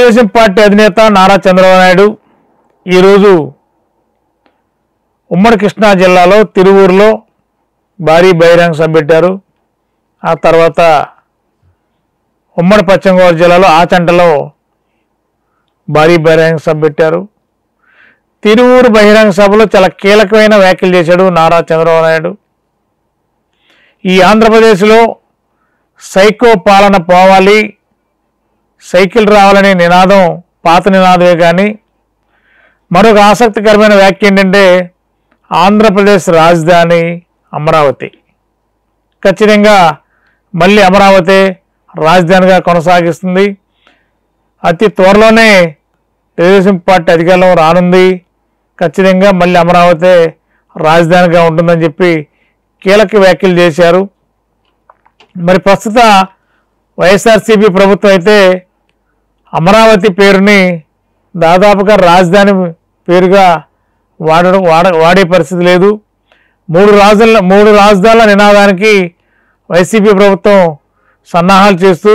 Telugu Desam party అధినేత నారా చంద్రబాబు నాయుడు ఈరోజు ఉమ్మడి కృష్ణా జిల్లాలో తిరువూరులో భారీ బహిరంగ సభ పెట్టారు. ఆ తర్వాత ఉమ్మడి పశ్చిమ గోదావరి జిల్లాలో ఆచంటలో భారీ బహిరంగ సభ పెట్టారు. తిరువూరు బహిరంగ సభలో చాలా కీలకమైన వ్యాఖ్యలు చేశాడు నారా చంద్రబాబు నాయుడు. ఈ ఆంధ్రప్రదేశ్లో సైకో పాలన పోవాలి, సైకిల్ రావాలనే నినాదం పాత నినాదమే. కానీ మరొక ఆసక్తికరమైన వ్యాఖ్య ఏంటంటే ఆంధ్రప్రదేశ్ రాజధాని అమరావతి. ఖచ్చితంగా మళ్ళీ అమరావతి రాజధానిగా కొనసాగిస్తుంది. అతి త్వరలోనే తెలుగుదేశం పార్టీ అధికారంలో రానుంది. ఖచ్చితంగా మళ్ళీ అమరావతి రాజధానిగా ఉంటుందని చెప్పి కీలక వ్యాఖ్యలు చేశారు. మరి ప్రస్తుత వైఎస్ఆర్సీపీ ప్రభుత్వం అయితే అమరావతి పేరుని దాదాపుగా రాజధాని పేరుగా వాడే పరిస్థితి లేదు. మూడు రాజధానుల నినాదానికి వైసీపీ ప్రభుత్వం సన్నాహాలు చేస్తూ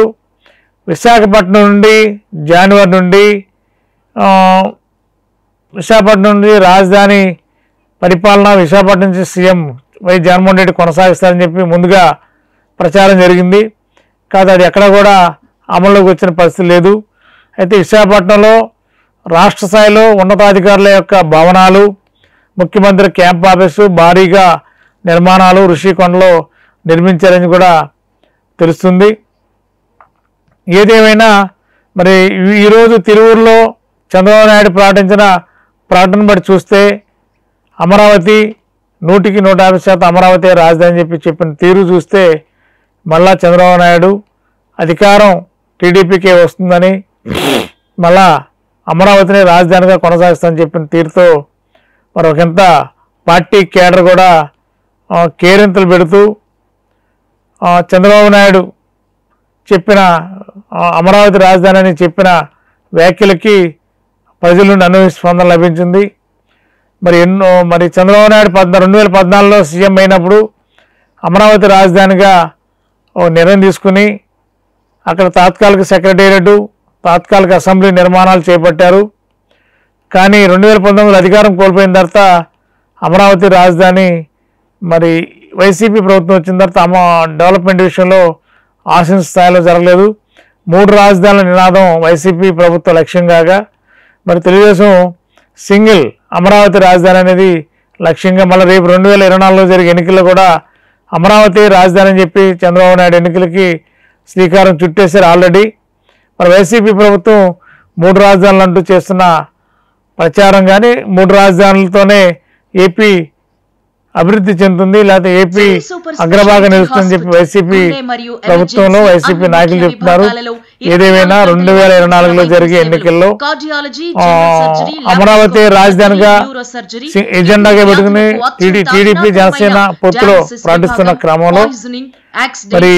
విశాఖపట్నం నుండి జనవరి నుండి విశాఖపట్నం నుండి రాజధాని పరిపాలన విశాఖపట్నం నుంచి సీఎం వై జగన్మోహన్ రెడ్డి కొనసాగిస్తారని చెప్పి ముందుగా ప్రచారం జరిగింది. కాదు, అది ఎక్కడ కూడా అమల్లోకి వచ్చిన పరిస్థితి లేదు. అయితే విశాఖపట్నంలో రాష్ట్ర స్థాయిలో ఉన్నతాధికారుల యొక్క భవనాలు, ముఖ్యమంత్రి క్యాంప్ ఆఫీసు, భారీగా నిర్మాణాలు ఋషికొండలో నిర్మించారని కూడా తెలుస్తుంది. ఏదేమైనా మరి ఈరోజు తిరువూరులో చంద్రబాబు నాయుడు ప్రకటించిన ప్రకటన బట్టి చూస్తే అమరావతి 100% అమరావతి రాజధాని చెప్పిన తీరు చూస్తే మళ్ళా చంద్రబాబు నాయుడు అధికారం టీడీపీకే వస్తుందని, మళ్ళా అమరావతిని రాజధానిగా కొనసాగిస్తామని చెప్పిన తీరుతో మరొకంత పార్టీ కేడర్ కూడా కేరింతలు పెడుతూ చంద్రబాబు నాయుడు చెప్పిన అమరావతి రాజధాని అని చెప్పిన వ్యాఖ్యలకి ప్రజల నుండి అనూహ్య స్పందన లభించింది. మరి చంద్రబాబు నాయుడు 2014లో సీఎం అయినప్పుడు అమరావతి రాజధానిగా నిర్ణయం తీసుకుని అక్కడ తాత్కాలిక సెక్రటేరియట్, తాత్కాలిక అసెంబ్లీ నిర్మాణాలు చేపట్టారు. కానీ 2019 అధికారం కోల్పోయిన తర్వాత అమరావతి రాజధాని మరి వైసీపీ ప్రభుత్వం వచ్చిన తర్వాత డెవలప్మెంట్ విషయంలో ఆశించిన స్థాయిలో జరగలేదు. 3 రాజధానుల నినాదం వైసీపీ ప్రభుత్వ లక్ష్యం కాగా మరి తెలుగుదేశం సింగిల్ అమరావతి రాజధాని అనేది లక్ష్యంగా మళ్ళీ రేపు 2024లో జరిగే ఎన్నికల్లో కూడా అమరావతి రాజధాని అని చెప్పి చంద్రబాబు నాయుడు ఎన్నికలకి శ్రీకారం చుట్టేశారు ఆల్రెడీ. మరి వైసీపీ ప్రభుత్వం 3 రాజధానులు అంటూ చేస్తున్న ప్రచారం కానీ 3 రాజధానులతోనే ఏపీ అభివృద్ధి చెందుతుంది, లేకపోతే ఏపీ అగ్రభాగం నిలుస్తుందని చెప్పి వైసీపీ ప్రభుత్వంలో వైసీపీ నాయకులు చెప్తున్నారు. ఏదేమైనా 2024లో జరిగే ఎన్నికల్లో అమరావతి రాజధానిగా ఎజెండాగా పెట్టుకుని టీడీపీ జనసేన పొత్తులో ప్రకటిస్తున్న క్రమంలో మరి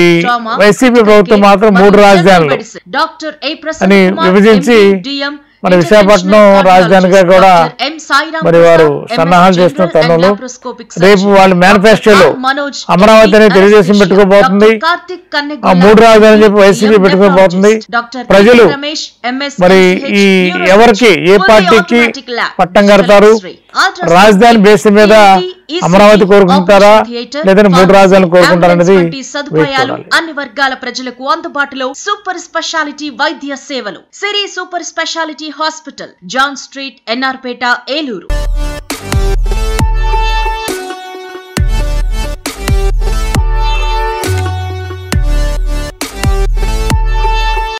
వైసీపీ ప్రభుత్వం మాత్రం 3 రాజధానులు అని విభజించి మరి విశాఖపట్నం రాజధానిగా కూడా మరి వారు సన్నాహాలు చేస్తున్న తరుణంలో రేపు వాళ్ళ మేనిఫెస్టోలో అమరావతి అనేది తెలుగుదేశం పెట్టుకోబోతుంది, 3 రాజధాని చెప్పి వైసీపీ పెట్టుకోబోతుంది. ప్రజలు మరి ఈ ఎవరికి ఏ పార్టీకి పట్టం కడతారు, రాజధాని బేస్ మీద అమరావతి కోరుకుంటారా లేదంటే 3 రాజధానులు కోరుకుంటారనేది అన్ని వర్గాల ప్రజలకు అందుబాటులో సూపర్ స్పెషాలిటీ వైద్య సేవలు. Siri super speciality hospital, John street, NR Peta, Eluru.